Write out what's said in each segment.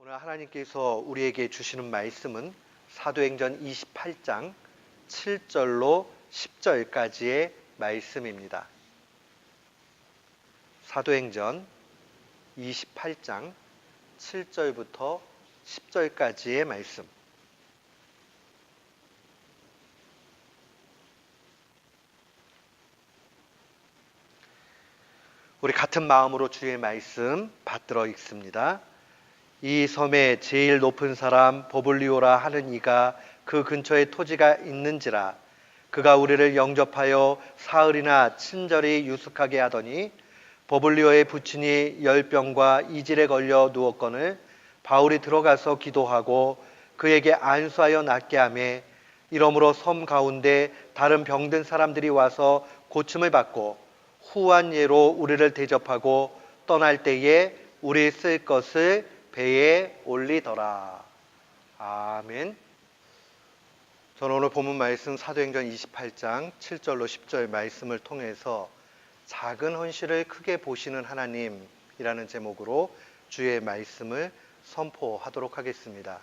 오늘 하나님께서 우리에게 주시는 말씀은 사도행전 28장 7절로 10절까지의 말씀입니다. 사도행전 28장 7절부터 10절까지의 말씀. 우리 같은 마음으로 주의 말씀 받들어 읽습니다. 이 섬에 제일 높은 사람 버블리오라 하는 이가 그 근처에 토지가 있는지라. 그가 우리를 영접하여 사흘이나 친절히 유숙하게 하더니 버블리오의 부친이 열병과 이질에 걸려 누웠거늘 바울이 들어가서 기도하고 그에게 안수하여 낫게 하며 이러므로 섬 가운데 다른 병든 사람들이 와서 고침을 받고 후한 예로 우리를 대접하고 떠날 때에 우리 쓸 것을 배에 올리더라. 아멘. 저는 오늘 본문 말씀 사도행전 28장 7절로 10절 말씀을 통해서 작은 헌신을 크게 보시는 하나님이라는 제목으로 주의 말씀을 선포하도록 하겠습니다.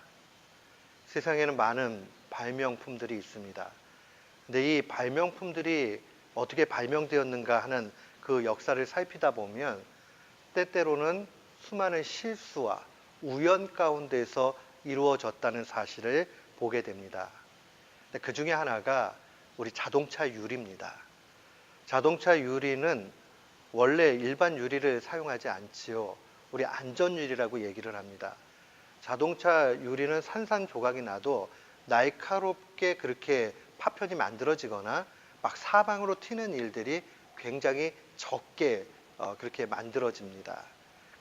세상에는 많은 발명품들이 있습니다. 근데 이 발명품들이 어떻게 발명되었는가 하는 그 역사를 살피다 보면 때때로는 수많은 실수와 우연 가운데서 이루어졌다는 사실을 보게 됩니다. 그 중에 하나가 우리 자동차 유리입니다. 자동차 유리는 원래 일반 유리를 사용하지 않지요. 우리 안전유리라고 얘기를 합니다. 자동차 유리는 산산조각이 나도 날카롭게 그렇게 파편이 만들어지거나 막 사방으로 튀는 일들이 굉장히 적게 그렇게 만들어집니다.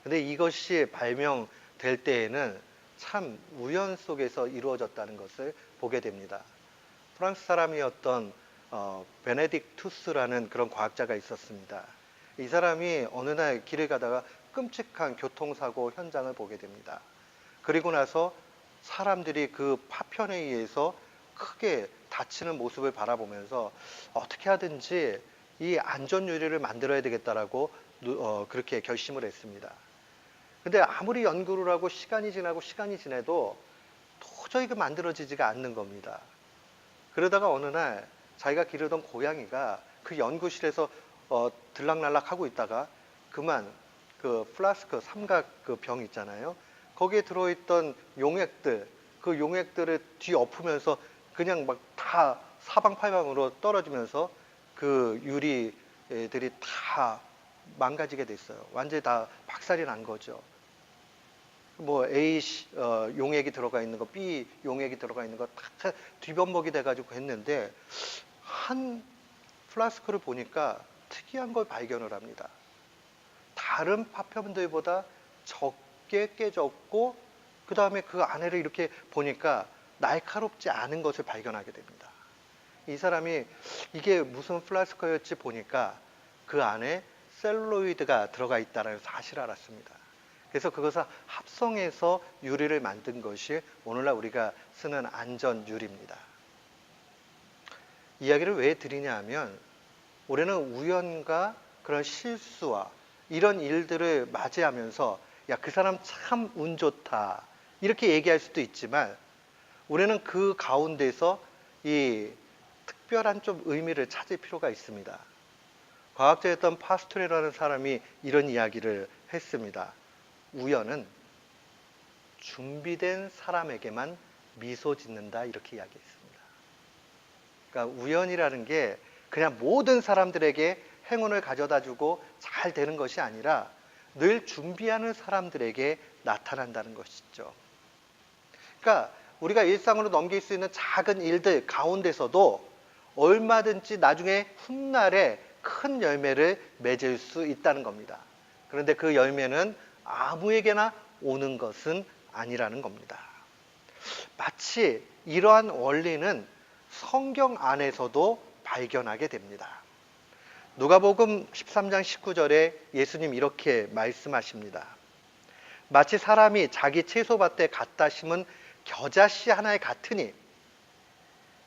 근데 이것이 발명될 때에는 참 우연 속에서 이루어졌다는 것을 보게 됩니다. 프랑스 사람이었던 베네딕투스라는 그런 과학자가 있었습니다. 이 사람이 어느 날 길을 가다가 끔찍한 교통사고 현장을 보게 됩니다. 그리고 나서 사람들이 그 파편에 의해서 크게 다치는 모습을 바라보면서 어떻게 하든지 이 안전유리를 만들어야 되겠다라고 그렇게 결심을 했습니다. 근데 아무리 연구를 하고 시간이 지나도 도저히 그 만들어지지가 않는 겁니다. 그러다가 어느 날 자기가 기르던 고양이가 그 연구실에서 들락날락 하고 있다가 그만 그 플라스크 삼각 그 병 있잖아요. 거기에 들어있던 용액들, 그 용액들을 뒤엎으면서 그냥 막 다 사방팔방으로 떨어지면서 그 유리들이 다 망가지게 됐어요. 완전히 다 박살이 난 거죠. 뭐 A 용액이 들어가 있는 거, B 용액이 들어가 있는 거 다 뒤범벅이 돼가지고 했는데 한 플라스크를 보니까 특이한 걸 발견을 합니다. 다른 파편들보다 적게 깨졌고 그 다음에 그 안에를 이렇게 보니까 날카롭지 않은 것을 발견하게 됩니다. 이 사람이 이게 무슨 플라스크였지 보니까 그 안에 셀룰로이드가 들어가 있다는 사실을 알았습니다. 그래서 그것을 합성해서 유리를 만든 것이 오늘날 우리가 쓰는 안전 유리입니다. 이야기를 왜 드리냐 하면 우리는 우연과 그런 실수와 이런 일들을 맞이하면서 야, 그 사람 참 운 좋다 이렇게 얘기할 수도 있지만 우리는 그 가운데서 이 특별한 좀 의미를 찾을 필요가 있습니다. 과학자였던 파스토레라는 사람이 이런 이야기를 했습니다. 우연은 준비된 사람에게만 미소 짓는다 이렇게 이야기했습니다. 그러니까 우연이라는 게 그냥 모든 사람들에게 행운을 가져다주고 잘 되는 것이 아니라 늘 준비하는 사람들에게 나타난다는 것이죠. 그러니까 우리가 일상으로 넘길 수 있는 작은 일들 가운데서도 얼마든지 나중에 훗날에 큰 열매를 맺을 수 있다는 겁니다. 그런데 그 열매는 아무에게나 오는 것은 아니라는 겁니다. 마치 이러한 원리는 성경 안에서도 발견하게 됩니다. 누가복음 13장 19절에 예수님 이렇게 말씀하십니다. 마치 사람이 자기 채소밭에 갖다 심은 겨자씨 하나에 같으니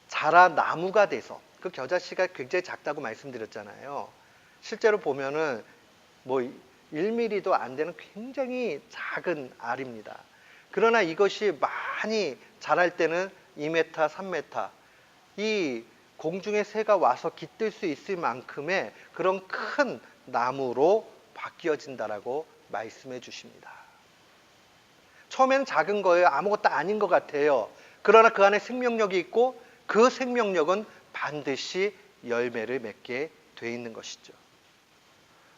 자라 나무가 돼서, 그 겨자씨가 굉장히 작다고 말씀드렸잖아요. 실제로 보면은 뭐 1mm도 안 되는 굉장히 작은 알입니다. 그러나 이것이 많이 자랄 때는 2m, 3m, 이 공중의 새가 와서 깃들 수 있을 만큼의 그런 큰 나무로 바뀌어진다라고 말씀해 주십니다. 처음엔 작은 거예요. 아무것도 아닌 것 같아요. 그러나 그 안에 생명력이 있고 그 생명력은 반드시 열매를 맺게 돼 있는 것이죠.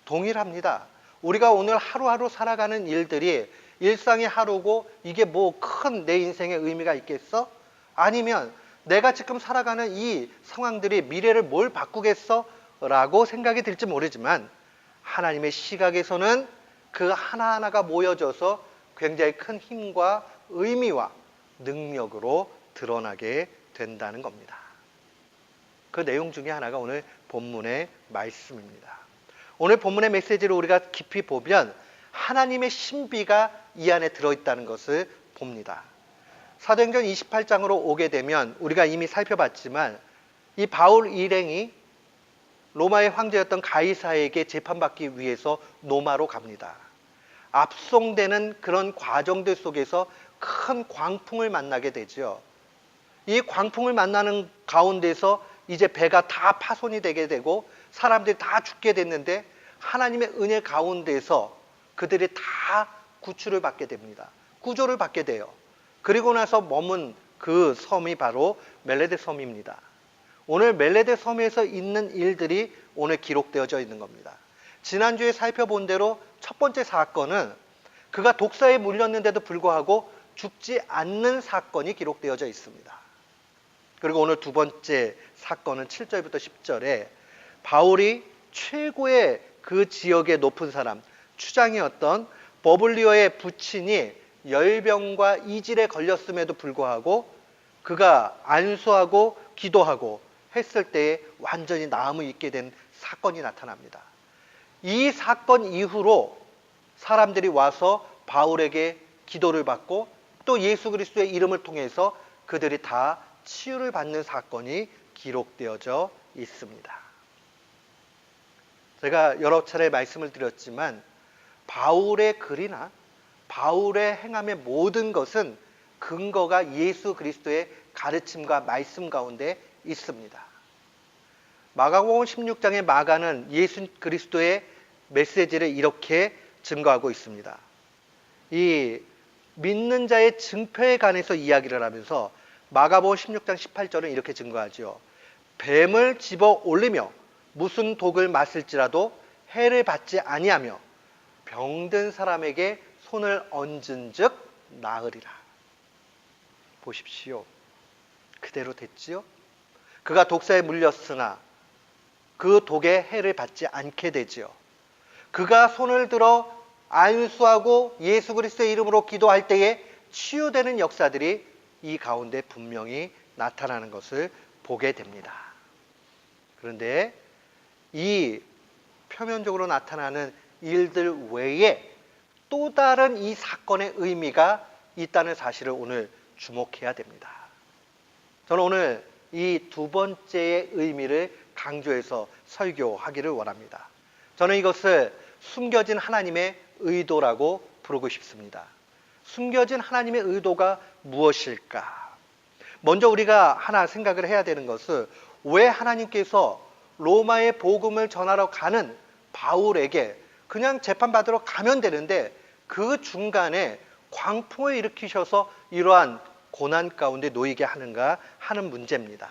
동일합니다. 우리가 오늘 하루하루 살아가는 일들이 일상의 하루고 이게 뭐 큰 내 인생의 의미가 있겠어? 아니면 내가 지금 살아가는 이 상황들이 미래를 뭘 바꾸겠어? 라고 생각이 들지 모르지만 하나님의 시각에서는 그 하나하나가 모여져서 굉장히 큰 힘과 의미와 능력으로 드러나게 된다는 겁니다. 그 내용 중에 하나가 오늘 본문의 말씀입니다. 오늘 본문의 메시지를 우리가 깊이 보면 하나님의 신비가 이 안에 들어있다는 것을 봅니다. 사도행전 28장으로 오게 되면 우리가 이미 살펴봤지만 이 바울 일행이 로마의 황제였던 가이사에게 재판받기 위해서 로마로 갑니다. 압송되는 그런 과정들 속에서 큰 광풍을 만나게 되죠. 이 광풍을 만나는 가운데서 이제 배가 다 파손이 되게 되고 사람들이 다 죽게 됐는데 하나님의 은혜 가운데서 그들이 다 구출을 받게 됩니다. 구조를 받게 돼요. 그리고 나서 머문 그 섬이 바로 멜레데 섬입니다. 오늘 멜레데 섬에서 있는 일들이 오늘 기록되어져 있는 겁니다. 지난주에 살펴본 대로 첫 번째 사건은 그가 독사에 물렸는데도 불구하고 죽지 않는 사건이 기록되어져 있습니다. 그리고 오늘 두 번째 사건은 7절부터 10절에 바울이 최고의 그 지역의 높은 사람, 추장이었던 버블리오의 부친이 열병과 이질에 걸렸음에도 불구하고 그가 안수하고 기도하고 했을 때에 완전히 나음을 입게 된 사건이 나타납니다. 이 사건 이후로 사람들이 와서 바울에게 기도를 받고 또 예수 그리스도의 이름을 통해서 그들이 다 치유를 받는 사건이 기록되어져 있습니다. 제가 여러 차례 말씀을 드렸지만 바울의 글이나 바울의 행함의 모든 것은 근거가 예수 그리스도의 가르침과 말씀 가운데 있습니다. 마가복음 16장의 마가는 예수 그리스도의 메시지를 이렇게 증거하고 있습니다. 이 믿는 자의 증표에 관해서 이야기를 하면서 마가복음 16장 18절은 이렇게 증거하죠. 뱀을 집어 올리며 무슨 독을 마실지라도 해를 받지 아니하며 병든 사람에게 손을 얹은 즉 나으리라. 보십시오. 그대로 됐지요? 그가 독사에 물렸으나 그 독의 해를 받지 않게 되지요. 그가 손을 들어 안수하고 예수 그리스도의 이름으로 기도할 때에 치유되는 역사들이 이 가운데 분명히 나타나는 것을 보게 됩니다. 그런데 이 표면적으로 나타나는 일들 외에 또 다른 이 사건의 의미가 있다는 사실을 오늘 주목해야 됩니다. 저는 오늘 이 두 번째의 의미를 강조해서 설교하기를 원합니다. 저는 이것을 숨겨진 하나님의 의도라고 부르고 싶습니다. 숨겨진 하나님의 의도가 무엇일까? 먼저 우리가 하나 생각을 해야 되는 것은 왜 하나님께서 로마의 복음을 전하러 가는 바울에게 그냥 재판받으러 가면 되는데 그 중간에 광풍을 일으키셔서 이러한 고난 가운데 놓이게 하는가 하는 문제입니다.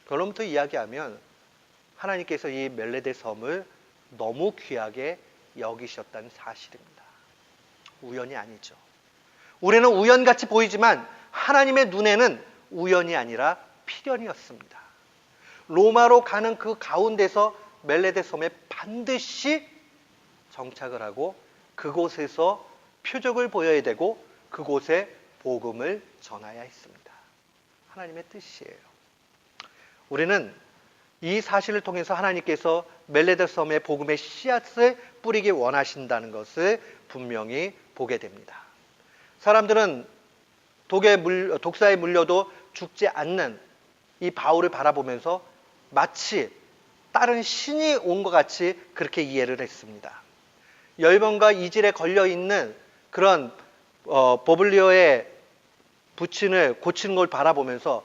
결론부터 이야기하면 하나님께서 이 멜레데 섬을 너무 귀하게 여기셨다는 사실입니다. 우연이 아니죠. 우리는 우연같이 보이지만 하나님의 눈에는 우연이 아니라 필연이었습니다. 로마로 가는 그 가운데서 멜레데 섬에 반드시 정착을 하고 그곳에서 표적을 보여야 되고 그곳에 복음을 전해야 했습니다. 하나님의 뜻이에요. 우리는 이 사실을 통해서 하나님께서 멜레데 섬의 복음의 씨앗을 뿌리기 원하신다는 것을 분명히 보게 됩니다. 사람들은 독사에 물려도 죽지 않는 이 바울을 바라보면서 마치 다른 신이 온 것 같이 그렇게 이해를 했습니다. 열병과 이질에 걸려있는 그런 버블리오의 부친을 고치는 걸 바라보면서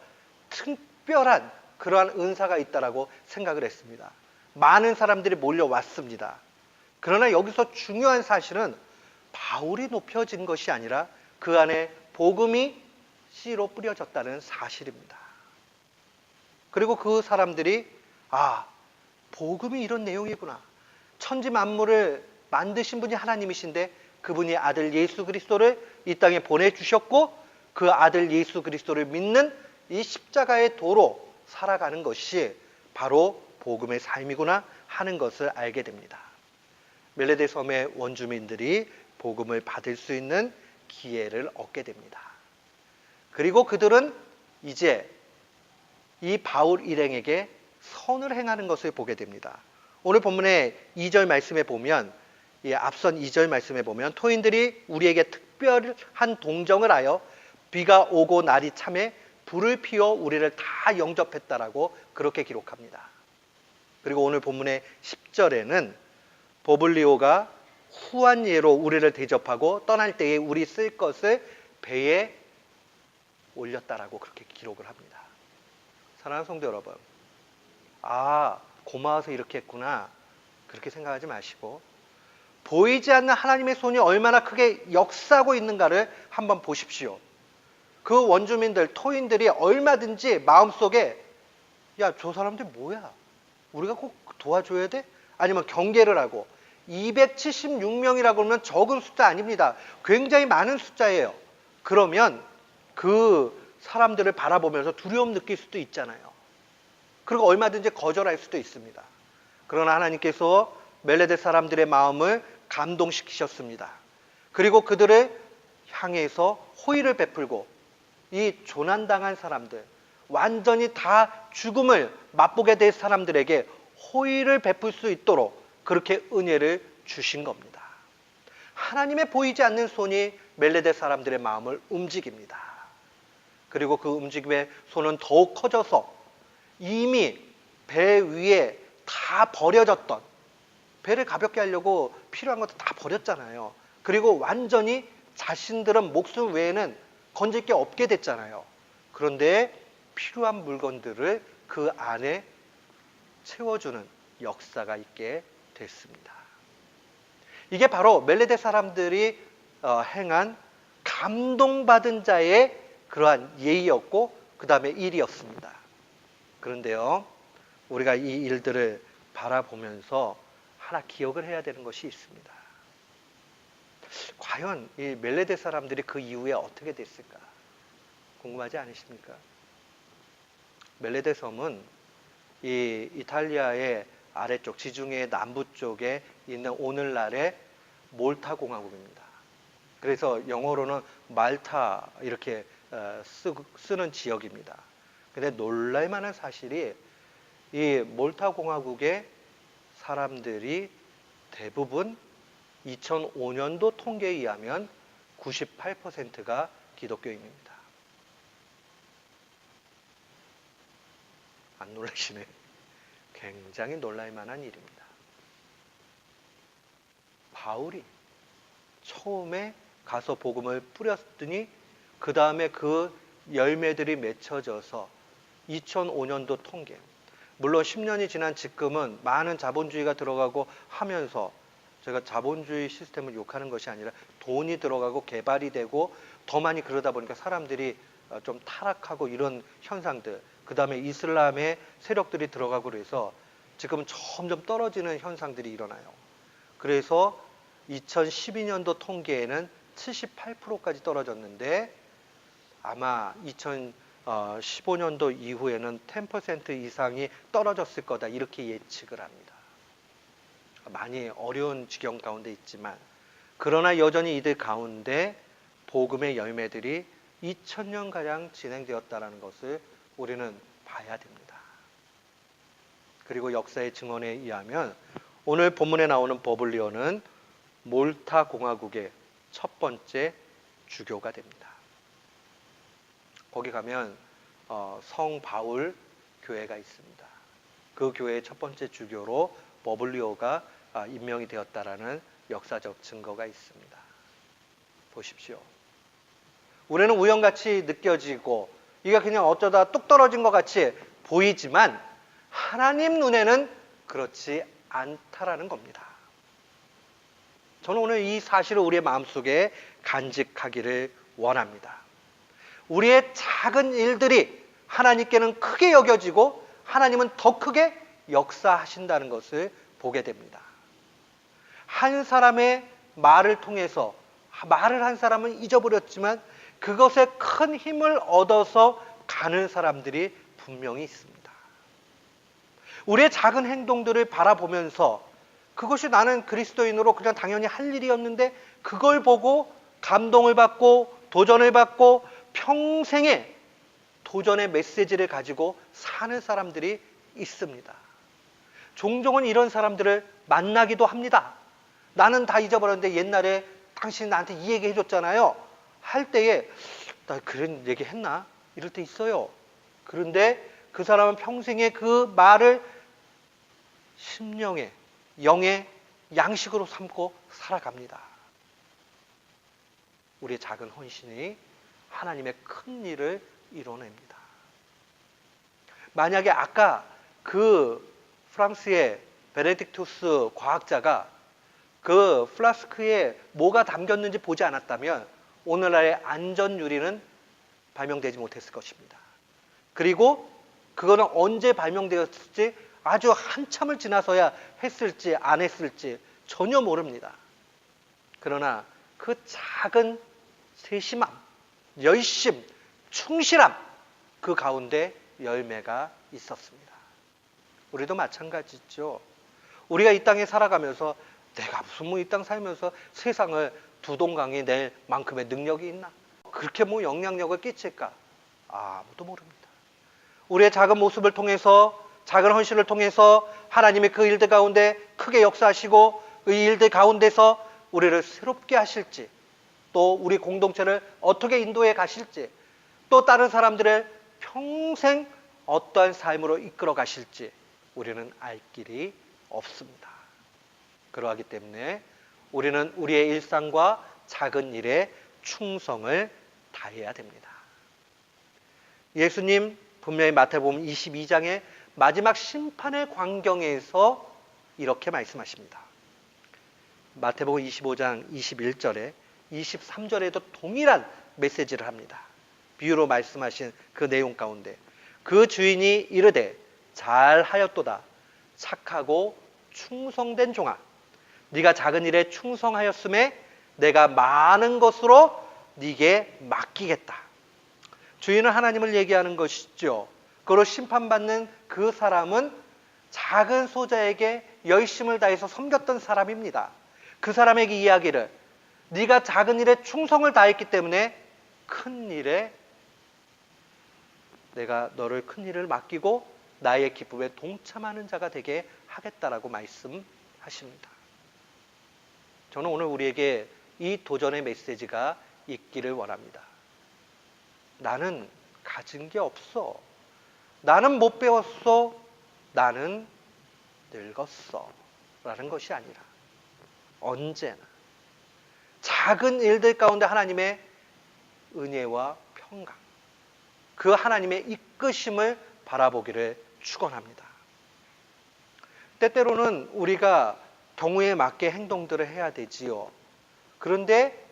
특별한 그러한 은사가 있다라고 생각을 했습니다. 많은 사람들이 몰려왔습니다. 그러나 여기서 중요한 사실은 바울이 높여진 것이 아니라 그 안에 복음이 씨로 뿌려졌다는 사실입니다. 그리고 그 사람들이 복음이 이런 내용이구나. 천지 만물을 만드신 분이 하나님이신데 그분이 아들 예수 그리스도를 이 땅에 보내주셨고 그 아들 예수 그리스도를 믿는 이 십자가의 도로 살아가는 것이 바로 복음의 삶이구나 하는 것을 알게 됩니다. 멜레데 섬의 원주민들이 복음을 받을 수 있는 기회를 얻게 됩니다. 그리고 그들은 이제 이 바울 일행에게 선을 행하는 것을 보게 됩니다. 오늘 본문의 2절 말씀에 보면 앞선 2절 말씀에 보면 토인들이 우리에게 특별한 동정을 하여 비가 오고 날이 참에 불을 피워 우리를 다 영접했다라고 그렇게 기록합니다. 그리고 오늘 본문의 10절에는 버블리오가 후한 예로 우리를 대접하고 떠날 때에 우리 쓸 것을 배에 올렸다라고 그렇게 기록을 합니다. 사랑하는 성도 여러분, 고마워서 이렇게 했구나 그렇게 생각하지 마시고 보이지 않는 하나님의 손이 얼마나 크게 역사하고 있는가를 한번 보십시오. 그 원주민들, 토인들이 얼마든지 마음속에 저 사람들 뭐야? 우리가 꼭 도와줘야 돼? 아니면 경계를 하고 276명이라고 하면 적은 숫자 아닙니다. 굉장히 많은 숫자예요. 그러면 그 사람들을 바라보면서 두려움 느낄 수도 있잖아요. 그리고 얼마든지 거절할 수도 있습니다. 그러나 하나님께서 멜레데 사람들의 마음을 감동시키셨습니다. 그리고 그들을 향해서 호의를 베풀고 이 조난당한 사람들, 완전히 다 죽음을 맛보게 될 사람들에게 호의를 베풀 수 있도록 그렇게 은혜를 주신 겁니다. 하나님의 보이지 않는 손이 멜레데 사람들의 마음을 움직입니다. 그리고 그 움직임의 손은 더욱 커져서 이미 배 위에 다 버려졌던, 배를 가볍게 하려고 필요한 것도 다 버렸잖아요. 그리고 완전히 자신들은 목숨 외에는 건질 게 없게 됐잖아요. 그런데 필요한 물건들을 그 안에 채워주는 역사가 있게 됐습니다. 이게 바로 멜레데 사람들이 행한 감동받은 자의 그러한 예의였고 그 다음에 일이었습니다. 그런데요, 우리가 이 일들을 바라보면서 하나 기억을 해야 되는 것이 있습니다. 과연 이 멜레데 사람들이 그 이후에 어떻게 됐을까? 궁금하지 않으십니까? 멜레데 섬은 이 이탈리아의 아래쪽 지중해 남부 쪽에 있는 오늘날의 몰타 공화국입니다. 그래서 영어로는 말타 이렇게 쓰는 지역입니다. 근데 놀랄만한 사실이 이 몰타 공화국의 사람들이 대부분 2005년도 통계에 의하면 98%가 기독교인입니다. 안 놀라시네. 굉장히 놀랄만한 일입니다. 바울이 처음에 가서 복음을 뿌렸더니 그 다음에 그 열매들이 맺혀져서 2005년도 통계, 물론 10년이 지난 지금은 많은 자본주의가 들어가고 하면서, 제가 자본주의 시스템을 욕하는 것이 아니라 돈이 들어가고 개발이 되고 더 많이 그러다 보니까 사람들이 좀 타락하고 이런 현상들, 그 다음에 이슬람의 세력들이 들어가고 그래서 지금 점점 떨어지는 현상들이 일어나요. 그래서 2012년도 통계에는 78%까지 떨어졌는데 아마 2015년도 이후에는 10% 이상이 떨어졌을 거다 이렇게 예측을 합니다. 많이 어려운 지경 가운데 있지만, 그러나 여전히 이들 가운데 복음의 열매들이 2000년가량 진행되었다는 것을 우리는 봐야 됩니다. 그리고 역사의 증언에 의하면 오늘 본문에 나오는 버블리오는 몰타 공화국의 첫 번째 주교가 됩니다. 거기 가면 성 바울 교회가 있습니다. 그 교회의 첫 번째 주교로 버블리오가 임명이 되었다라는 역사적 증거가 있습니다. 보십시오. 우리는 우연같이 느껴지고 이게 그냥 어쩌다 뚝 떨어진 것 같이 보이지만 하나님 눈에는 그렇지 않다라는 겁니다. 저는 오늘 이 사실을 우리의 마음속에 간직하기를 원합니다. 우리의 작은 일들이 하나님께는 크게 여겨지고 하나님은 더 크게 역사하신다는 것을 보게 됩니다. 한 사람의 말을 통해서 말을 한 사람은 잊어버렸지만 그것에 큰 힘을 얻어서 가는 사람들이 분명히 있습니다. 우리의 작은 행동들을 바라보면서 그것이 나는 그리스도인으로 그냥 당연히 할 일이었는데 그걸 보고 감동을 받고 도전을 받고 평생의 도전의 메시지를 가지고 사는 사람들이 있습니다. 종종은 이런 사람들을 만나기도 합니다. 나는 다 잊어버렸는데 옛날에 당신 나한테 이 얘기 해줬잖아요. 할 때에 나 그런 얘기 했나? 이럴 때 있어요. 그런데 그 사람은 평생에 그 말을 심령의 영의 양식으로 삼고 살아갑니다. 우리의 작은 헌신이 하나님의 큰 일을 이뤄냅니다. 만약에 아까 그 프랑스의 베네딕투스 과학자가 그 플라스크에 뭐가 담겼는지 보지 않았다면 오늘날의 안전 유리는 발명되지 못했을 것입니다. 그리고 그거는 언제 발명되었을지 아주 한참을 지나서야 했을지 안 했을지 전혀 모릅니다. 그러나 그 작은 세심함, 열심, 충실함 그 가운데 열매가 있었습니다. 우리도 마찬가지죠. 우리가 이 땅에 살아가면서 내가 무슨 이 땅 살면서 세상을 두 동강이 낼 만큼의 능력이 있나? 그렇게 영향력을 끼칠까? 아무도 모릅니다. 우리의 작은 모습을 통해서 작은 헌신을 통해서 하나님의 그 일들 가운데 크게 역사하시고 그 일들 가운데서 우리를 새롭게 하실지 또 우리 공동체를 어떻게 인도해 가실지 또 다른 사람들을 평생 어떠한 삶으로 이끌어 가실지 우리는 알 길이 없습니다. 그러하기 때문에 우리는 우리의 일상과 작은 일에 충성을 다해야 됩니다. 예수님 분명히 마태복음 22장의 마지막 심판의 광경에서 이렇게 말씀하십니다. 마태복음 25장 21절에 23절에도 동일한 메시지를 합니다. 비유로 말씀하신 그 내용 가운데 그 주인이 이르되 잘하였도다 착하고 충성된 종아 네가 작은 일에 충성하였음에 내가 많은 것으로 네게 맡기겠다. 주인은 하나님을 얘기하는 것이죠. 그로 심판받는 그 사람은 작은 소자에게 열심을 다해서 섬겼던 사람입니다. 그 사람에게 이야기를 네가 작은 일에 충성을 다했기 때문에 큰 일에 내가 너를 큰 일을 맡기고 나의 기쁨에 동참하는 자가 되게 하겠다라고 말씀하십니다. 저는 오늘 우리에게 이 도전의 메시지가 있기를 원합니다. 나는 가진 게 없어. 나는 못 배웠어. 나는 늙었어. 라는 것이 아니라 언제나 작은 일들 가운데 하나님의 은혜와 평강, 그 하나님의 이끄심을 바라보기를 축원합니다. 때때로는 우리가 경우에 맞게 행동들을 해야 되지요. 그런데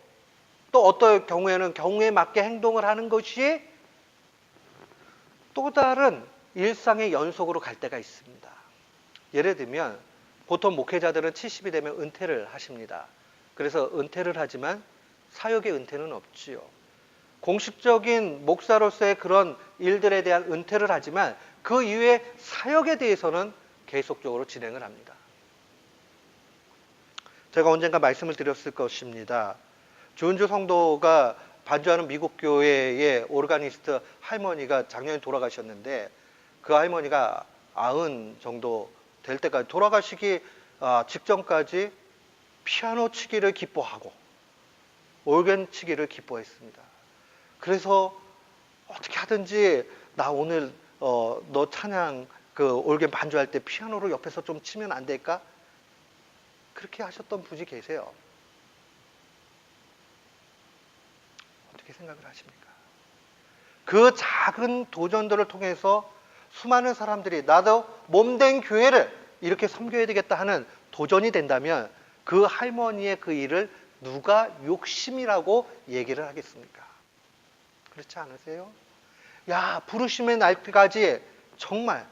또 어떤 경우에는 경우에 맞게 행동을 하는 것이 또 다른 일상의 연속으로 갈 때가 있습니다. 예를 들면 보통 목회자들은 70이 되면 은퇴를 하십니다. 그래서 은퇴를 하지만 사역의 은퇴는 없지요. 공식적인 목사로서의 그런 일들에 대한 은퇴를 하지만 그 이후에 사역에 대해서는 계속적으로 진행을 합니다. 제가 언젠가 말씀을 드렸을 것입니다. 조은주 성도가 반주하는 미국 교회의 오르가니스트 할머니가 작년에 돌아가셨는데 그 할머니가 90 정도 될 때까지 돌아가시기 직전까지 피아노 치기를 기뻐하고 올겐 치기를 기뻐했습니다. 그래서 어떻게 하든지 나 오늘 너 찬양 그 올겐 반주할 때 피아노로 옆에서 좀 치면 안 될까? 그렇게 하셨던 분이 계세요. 어떻게 생각을 하십니까? 그 작은 도전들을 통해서 수많은 사람들이 나도 몸된 교회를 이렇게 섬겨야 되겠다 하는 도전이 된다면 그 할머니의 그 일을 누가 욕심이라고 얘기를 하겠습니까? 그렇지 않으세요? 야, 부르심의 날까지 정말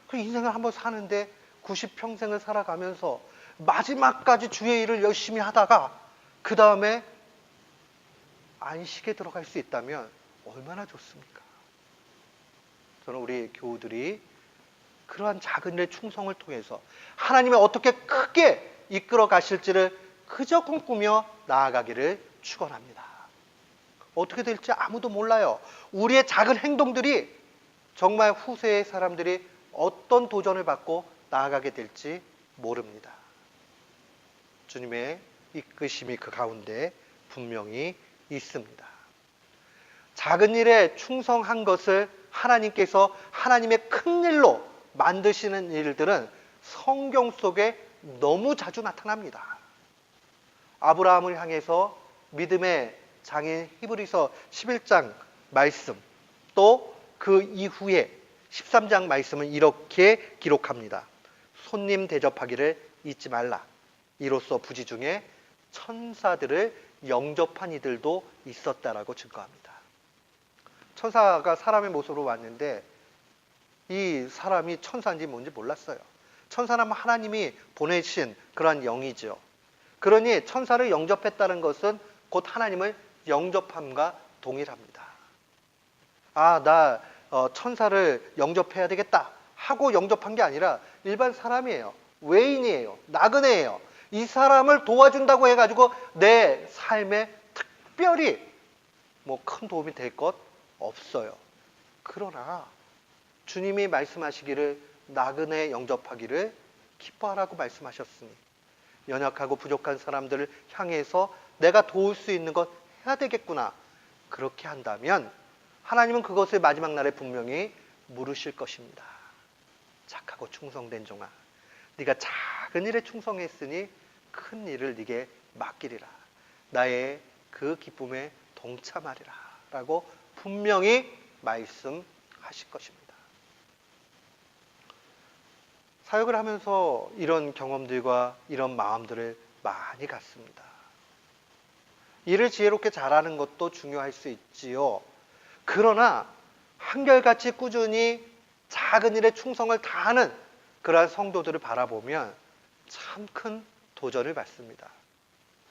그 인생을 한번 사는데 90평생을 살아가면서 마지막까지 주의 일을 열심히 하다가 그 다음에 안식에 들어갈 수 있다면 얼마나 좋습니까? 저는 우리 교우들이 그러한 작은 일의 충성을 통해서 하나님이 어떻게 크게 이끌어 가실지를 그저 꿈꾸며 나아가기를 축원합니다. 어떻게 될지 아무도 몰라요. 우리의 작은 행동들이 정말 후세의 사람들이 어떤 도전을 받고 나아가게 될지 모릅니다. 주님의 이끄심이 그 가운데 분명히 있습니다. 작은 일에 충성한 것을 하나님께서 하나님의 큰 일로 만드시는 일들은 성경 속에 너무 자주 나타납니다. 아브라함을 향해서 믿음의 장인 히브리서 11장 말씀, 또 그 이후에 13장 말씀은 이렇게 기록합니다. 손님 대접하기를 잊지 말라. 이로써 부지 중에 천사들을 영접한 이들도 있었다라고 증거합니다. 천사가 사람의 모습으로 왔는데 이 사람이 천사인지 뭔지 몰랐어요. 천사는 하나님이 보내신 그러한 영이죠. 그러니 천사를 영접했다는 것은 곧 하나님을 영접함과 동일합니다. 아, 나 천사를 영접해야 되겠다 하고 영접한 게 아니라 일반 사람이에요. 외인이에요. 나그네예요. 이 사람을 도와준다고 해가지고 내 삶에 특별히 뭐 큰 도움이 될 것 없어요. 그러나 주님이 말씀하시기를 나그네 영접하기를 기뻐하라고 말씀하셨으니 연약하고 부족한 사람들을 향해서 내가 도울 수 있는 것 해야 되겠구나. 그렇게 한다면 하나님은 그것을 마지막 날에 분명히 물으실 것입니다. 착하고 충성된 종아, 네가 작은 일에 충성했으니 큰 일을 네게 맡기리라. 나의 그 기쁨에 동참하리라 라고 분명히 말씀하실 것입니다. 사역을 하면서 이런 경험들과 이런 마음들을 많이 갖습니다. 일을 지혜롭게 잘하는 것도 중요할 수 있지요. 그러나 한결같이 꾸준히 작은 일에 충성을 다하는 그러한 성도들을 바라보면 참 큰 도전을 받습니다.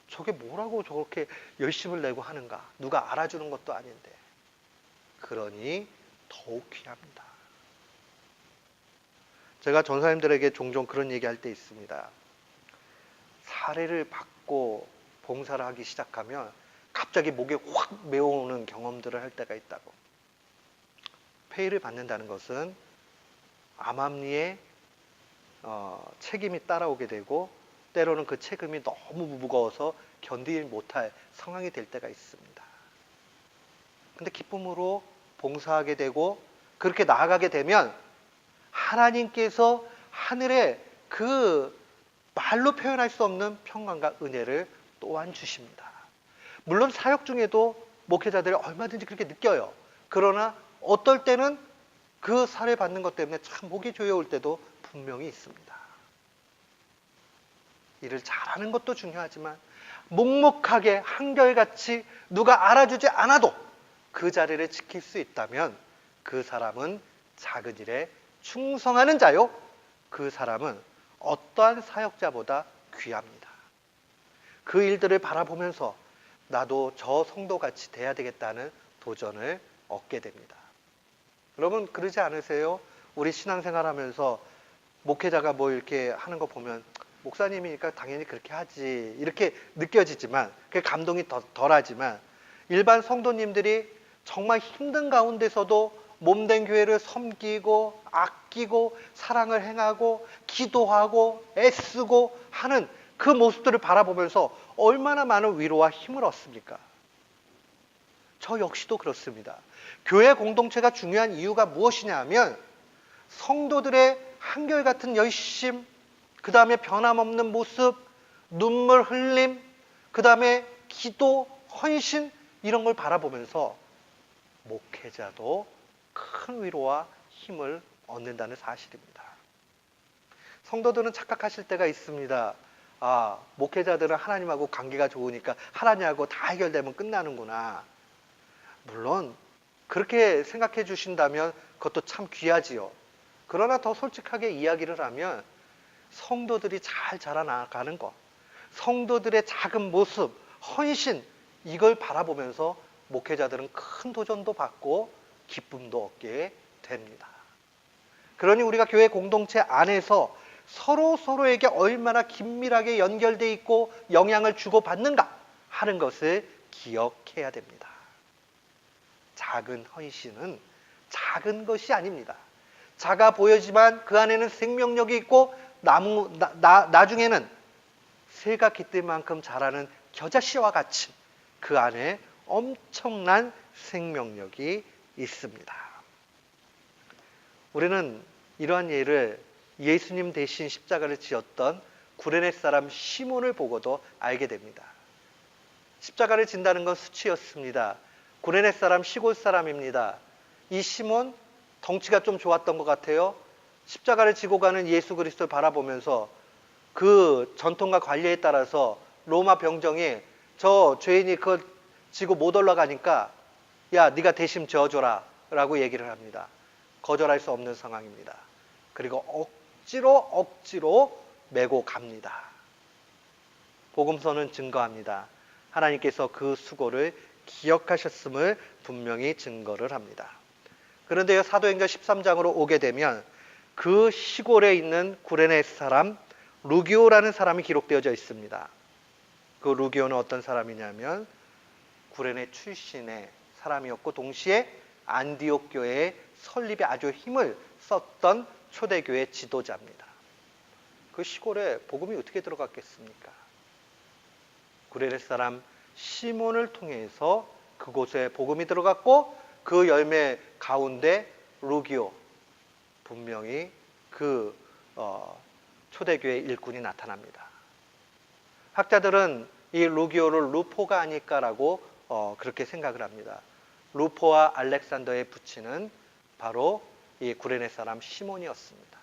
저게 뭐라고 저렇게 열심을 내고 하는가? 누가 알아주는 것도 아닌데. 그러니 더욱 귀합니다. 제가 전사님들에게 종종 그런 얘기할 때 있습니다. 사례를 받고 봉사를 하기 시작하면 갑자기 목에 확 메어오는 경험들을 할 때가 있다고. 페이를 받는다는 것은 암암리에 책임이 따라오게 되고 때로는 그 책임이 너무 무거워서 견디지 못할 상황이 될 때가 있습니다. 근데 기쁨으로 봉사하게 되고 그렇게 나아가게 되면 하나님께서 하늘에 그 말로 표현할 수 없는 평강과 은혜를 또한 주십니다. 물론 사역 중에도 목회자들이 얼마든지 그렇게 느껴요. 그러나 어떨 때는 그 사례 받는 것 때문에 참 목이 조여올 때도 분명히 있습니다. 일을 잘하는 것도 중요하지만 묵묵하게 한결같이 누가 알아주지 않아도 그 자리를 지킬 수 있다면 그 사람은 작은 일에 충성하는 자요. 그 사람은 어떠한 사역자보다 귀합니다. 그 일들을 바라보면서 나도 저 성도같이 돼야 되겠다는 도전을 얻게 됩니다. 여러분 그러지 않으세요? 우리 신앙생활 하면서 목회자가 뭐 이렇게 하는 거 보면 목사님이니까 당연히 그렇게 하지 이렇게 느껴지지만 그 감동이 덜하지만 일반 성도님들이 정말 힘든 가운데서도 몸된 교회를 섬기고 아끼고 사랑을 행하고 기도하고 애쓰고 하는 그 모습들을 바라보면서 얼마나 많은 위로와 힘을 얻습니까? 저 역시도 그렇습니다. 교회 공동체가 중요한 이유가 무엇이냐 하면 성도들의 한결같은 열심, 그 다음에 변함없는 모습, 눈물 흘림, 그 다음에 기도, 헌신, 이런 걸 바라보면서 목회자도 큰 위로와 힘을 얻는다는 사실입니다. 성도들은 착각하실 때가 있습니다. 아, 목회자들은 하나님하고 관계가 좋으니까 하나님하고 다 해결되면 끝나는구나. 물론 그렇게 생각해 주신다면 그것도 참 귀하지요. 그러나 더 솔직하게 이야기를 하면 성도들이 잘 자라나가는 것, 성도들의 작은 모습, 헌신, 이걸 바라보면서 목회자들은 큰 도전도 받고 기쁨도 얻게 됩니다. 그러니 우리가 교회 공동체 안에서 서로에게 얼마나 긴밀하게 연결되어 있고 영향을 주고받는가 하는 것을 기억해야 됩니다. 작은 헌신은 작은 것이 아닙니다. 작아 보여지만 그 안에는 생명력이 있고 나중에는 새가 깃들 만큼 자라는 겨자씨와 같이 그 안에 엄청난 생명력이 있습니다. 우리는 이러한 예를 예수님 대신 십자가를 지었던 구레네 사람 시몬을 보고도 알게 됩니다. 십자가를 진다는 건 수치였습니다. 구레네 사람 시골 사람입니다. 이 시몬 덩치가 좀 좋았던 것 같아요. 십자가를 지고 가는 예수 그리스도를 바라보면서 그 전통과 관례에 따라서 로마 병정이 저 죄인이 그걸 지고 못 올라가니까 야, 네가 대신 져줘라 라고 얘기를 합니다. 거절할 수 없는 상황입니다. 그리고 억지로 메고 갑니다. 복음서는 증거합니다. 하나님께서 그 수고를 기억하셨음을 분명히 증거를 합니다. 그런데요, 사도행전 13장으로 오게 되면 그 시골에 있는 구레네 사람 루기오라는 사람이 기록되어져 있습니다. 그 루기오는 어떤 사람이냐면 구레네 출신의 사람이었고 동시에 안디옥 교회의 설립에 아주 힘을 썼던 초대교회 지도자입니다. 그 시골에 복음이 어떻게 들어갔겠습니까? 구레네 사람 시몬을 통해서 그곳에 복음이 들어갔고 그 열매 가운데 루기오, 분명히 그 초대교회 일꾼이 나타납니다. 학자들은 이 루기오를 루포가 아닐까라고 그렇게 생각을 합니다. 루포와 알렉산더의 부친은 바로 이 구레네 사람 시몬이었습니다.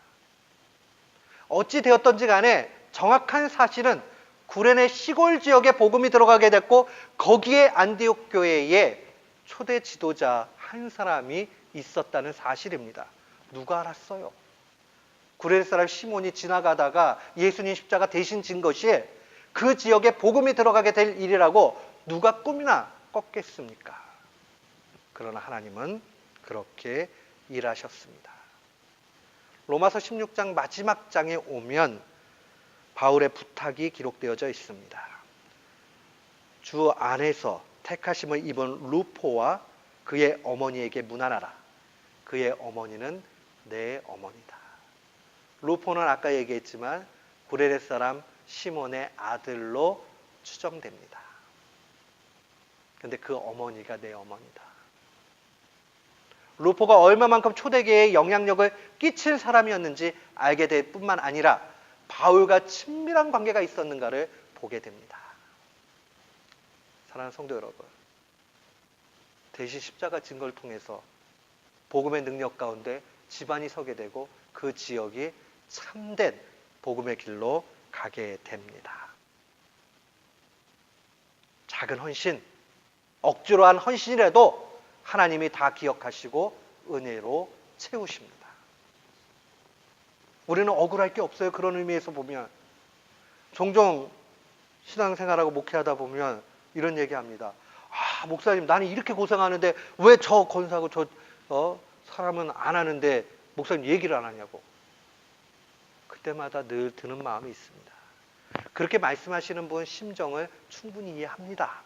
어찌 되었던지 간에 정확한 사실은 구레네 시골 지역에 복음이 들어가게 됐고 거기에 안디옥 교회에 초대 지도자 한 사람이 있었다는 사실입니다. 누가 알았어요? 구레네 사람 시몬이 지나가다가 예수님 십자가 대신 진 것이 그 지역에 복음이 들어가게 될 일이라고 누가 꿈이나 꿨겠습니까? 그러나 하나님은 그렇게 일하셨습니다. 로마서 16장 마지막 장에 오면 바울의 부탁이 기록되어져 있습니다. 주 안에서 택하심을 입은 루포와 그의 어머니에게 문안하라. 그의 어머니는 내 어머니다. 루포는 아까 얘기했지만 구레네 사람 시몬의 아들로 추정됩니다. 그런데 그 어머니가 내 어머니다. 루포가 얼마만큼 초대교회에 영향력을 끼칠 사람이었는지 알게 될 뿐만 아니라 바울과 친밀한 관계가 있었는가를 보게 됩니다. 사랑하는 성도 여러분, 대신 십자가 진 걸 통해서 복음의 능력 가운데 집안이 서게 되고 그 지역이 참된 복음의 길로 가게 됩니다. 작은 헌신, 억지로 한 헌신이라도 하나님이 다 기억하시고 은혜로 채우십니다. 우리는 억울할 게 없어요. 그런 의미에서 보면 종종 신앙생활하고 목회하다 보면 이런 얘기합니다. 아, 목사님, 나는 이렇게 고생하는데 왜 저 권사하고 저 사람은 안 하는데 목사님 얘기를 안 하냐고. 그때마다 늘 드는 마음이 있습니다. 그렇게 말씀하시는 분 심정을 충분히 이해합니다.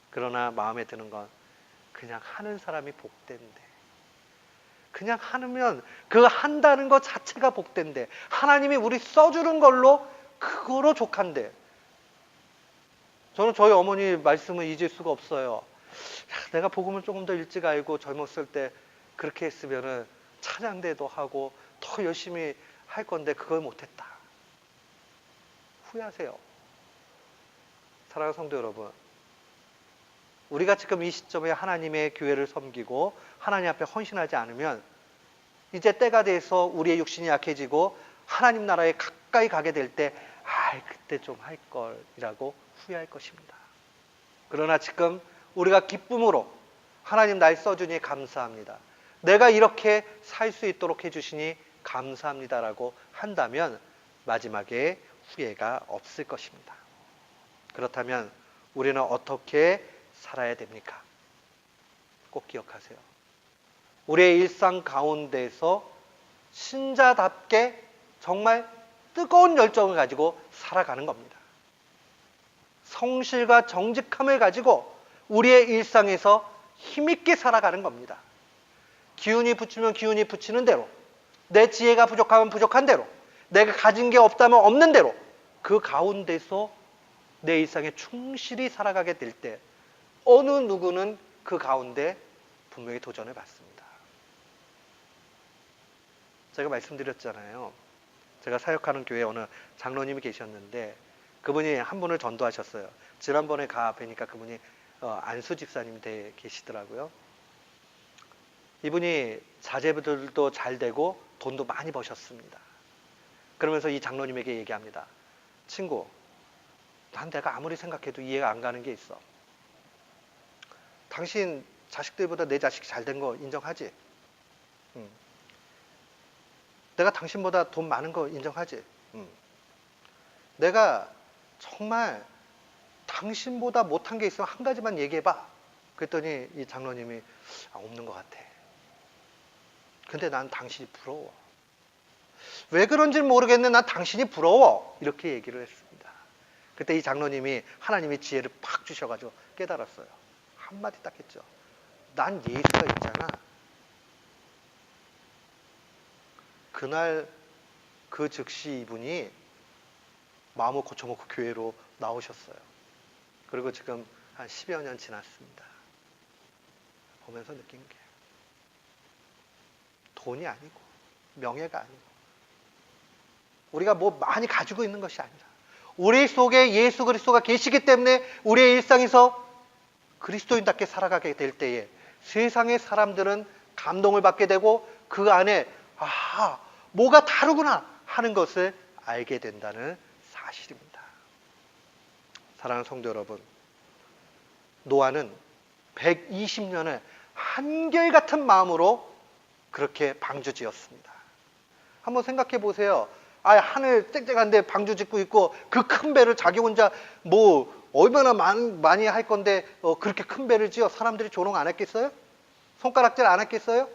그러나 마음에 드는 건 그냥 하는 사람이 복된데, 그냥 하면 그 한다는 것 자체가 복된데, 하나님이 우리 써주는 걸로 그거로 족한데. 저는 저희 어머니 말씀을 잊을 수가 없어요. 내가 복음을 조금 더 일찍 알고 젊었을 때 그렇게 했으면은 찬양대도 하고 더 열심히 할 건데 그걸 못했다. 후회하세요. 사랑하는 성도 여러분, 우리가 지금 이 시점에 하나님의 교회를 섬기고 하나님 앞에 헌신하지 않으면 이제 때가 돼서 우리의 육신이 약해지고 하나님 나라에 가까이 가게 될 때 그때 좀 할 걸이라고 후회할 것입니다. 그러나 지금 우리가 기쁨으로 하나님 날 써주니 감사합니다. 내가 이렇게 살 수 있도록 해주시니 감사합니다라고 한다면 마지막에 후회가 없을 것입니다. 그렇다면 우리는 어떻게 살아야 됩니까? 꼭 기억하세요. 우리의 일상 가운데서 신자답게 정말 뜨거운 열정을 가지고 살아가는 겁니다. 성실과 정직함을 가지고 우리의 일상에서 힘있게 살아가는 겁니다. 기운이 붙으면 기운이 붙이는 대로, 내 지혜가 부족하면 부족한 대로, 내가 가진 게 없다면 없는 대로 그 가운데서 내 일상에 충실히 살아가게 될 때 어느 누구는 그 가운데 분명히 도전을 받습니다. 제가 말씀드렸잖아요. 제가 사역하는 교회에 어느 장로님이 계셨는데 그분이 한 분을 전도하셨어요. 지난번에 가 뵈니까 그분이 안수 집사님 돼 계시더라고요. 이분이 자제들도 잘 되고 돈도 많이 버셨습니다. 그러면서 이 장로님에게 얘기합니다. 친구, 난 내가 아무리 생각해도 이해가 안 가는 게 있어. 당신 자식들보다 내 자식이 잘 된 거 인정하지? 내가 당신보다 돈 많은 거 인정하지? 내가 정말 당신보다 못한 게 있으면 한 가지만 얘기해봐. 그랬더니 이 장로님이 없는 것 같아. 근데 난 당신이 부러워. 왜 그런지는 모르겠는데 난 당신이 부러워. 이렇게 얘기를 했습니다. 그때 이 장로님이 하나님의 지혜를 팍 주셔가지고 깨달았어요. 한마디 딱 했죠. 난 예수가 있잖아. 그날 그 즉시 이분이 마음을 고쳐먹고 교회로 나오셨어요. 그리고 지금 한 10여 년 지났습니다. 보면서 느낀 게 돈이 아니고 명예가 아니고 우리가 뭐 많이 가지고 있는 것이 아니라 우리 속에 예수 그리스도가 계시기 때문에 우리의 일상에서 그리스도인답게 살아가게 될 때에 세상의 사람들은 감동을 받게 되고 그 안에 뭐가 다르구나 하는 것을 알게 된다는 사실입니다. 사랑하는 성도 여러분, 노아는 120년을 한결같은 마음으로 그렇게 방주 지었습니다. 한번 생각해 보세요. 하늘 쨍쨍한데 방주 짓고 있고 그 큰 배를 자기 혼자 뭐 얼마나 많이 할 건데 그렇게 큰 배를 지어 사람들이 조롱 안 했겠어요? 손가락질 안 했겠어요?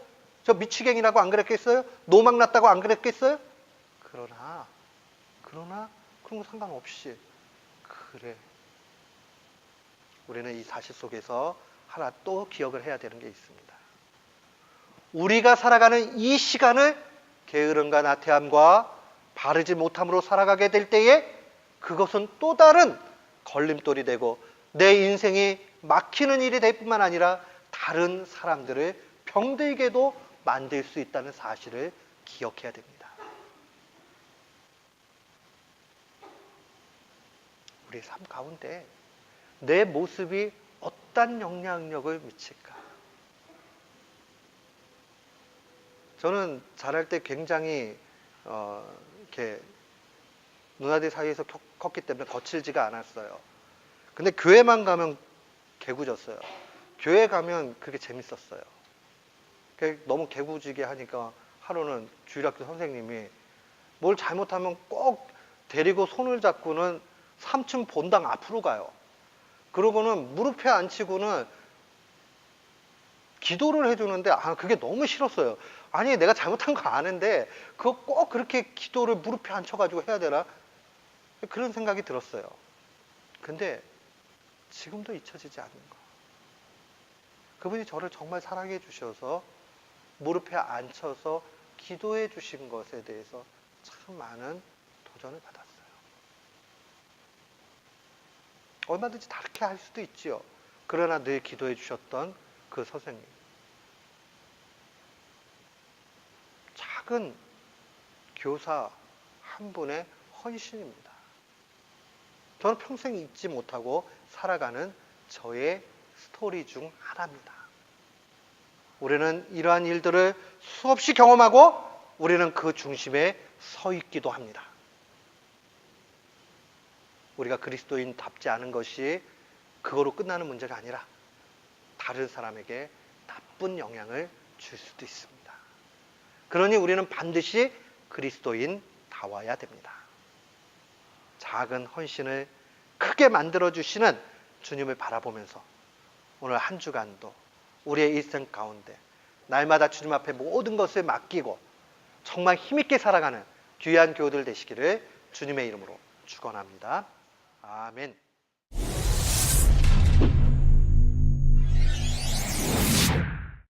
저 미치갱이라고 안 그랬겠어요? 노망 났다고 안 그랬겠어요? 그러나 그런 거 상관없이 그래. 우리는 이 사실 속에서 하나 또 기억을 해야 되는 게 있습니다. 우리가 살아가는 이 시간을 게으름과 나태함과 바르지 못함으로 살아가게 될 때에 그것은 또 다른 걸림돌이 되고 내 인생이 막히는 일이 될 뿐만 아니라 다른 사람들을 병들게도 만들 수 있다는 사실을 기억해야 됩니다. 우리의 삶 가운데 내 모습이 어떤 영향력을 미칠까? 저는 자랄 때 굉장히 이렇게 누나들 사이에서 컸기 때문에 거칠지가 않았어요. 근데 교회만 가면 개구졌어요. 교회 가면 그게 재밌었어요. 너무 개구지게 하니까 하루는 주일학교 선생님이 뭘 잘못하면 꼭 데리고 손을 잡고는 3층 본당 앞으로 가요. 그러고는 무릎에 앉히고는 기도를 해주는데 그게 너무 싫었어요. 아니 내가 잘못한 거 아는데 그거 꼭 그렇게 기도를 무릎에 앉혀가지고 해야 되나? 그런 생각이 들었어요. 근데 지금도 잊혀지지 않는 거. 그분이 저를 정말 사랑해 주셔서 무릎에 앉혀서 기도해 주신 것에 대해서 참 많은 도전을 받았어요. 얼마든지 다르게 할 수도 있지요. 그러나 늘 기도해 주셨던 그 선생님. 작은 교사 한 분의 헌신입니다. 저는 평생 잊지 못하고 살아가는 저의 스토리 중 하나입니다. 우리는 이러한 일들을 수없이 경험하고 우리는 그 중심에 서 있기도 합니다. 우리가 그리스도인답지 않은 것이 그거로 끝나는 문제가 아니라 다른 사람에게 나쁜 영향을 줄 수도 있습니다. 그러니 우리는 반드시 그리스도인다워야 됩니다. 작은 헌신을 크게 만들어주시는 주님을 바라보면서 오늘 한 주간도 우리의 일생 가운데 날마다 주님 앞에 모든 것을 맡기고 정말 힘있게 살아가는 귀한 교우들 되시기를 주님의 이름으로 축원합니다. 아멘.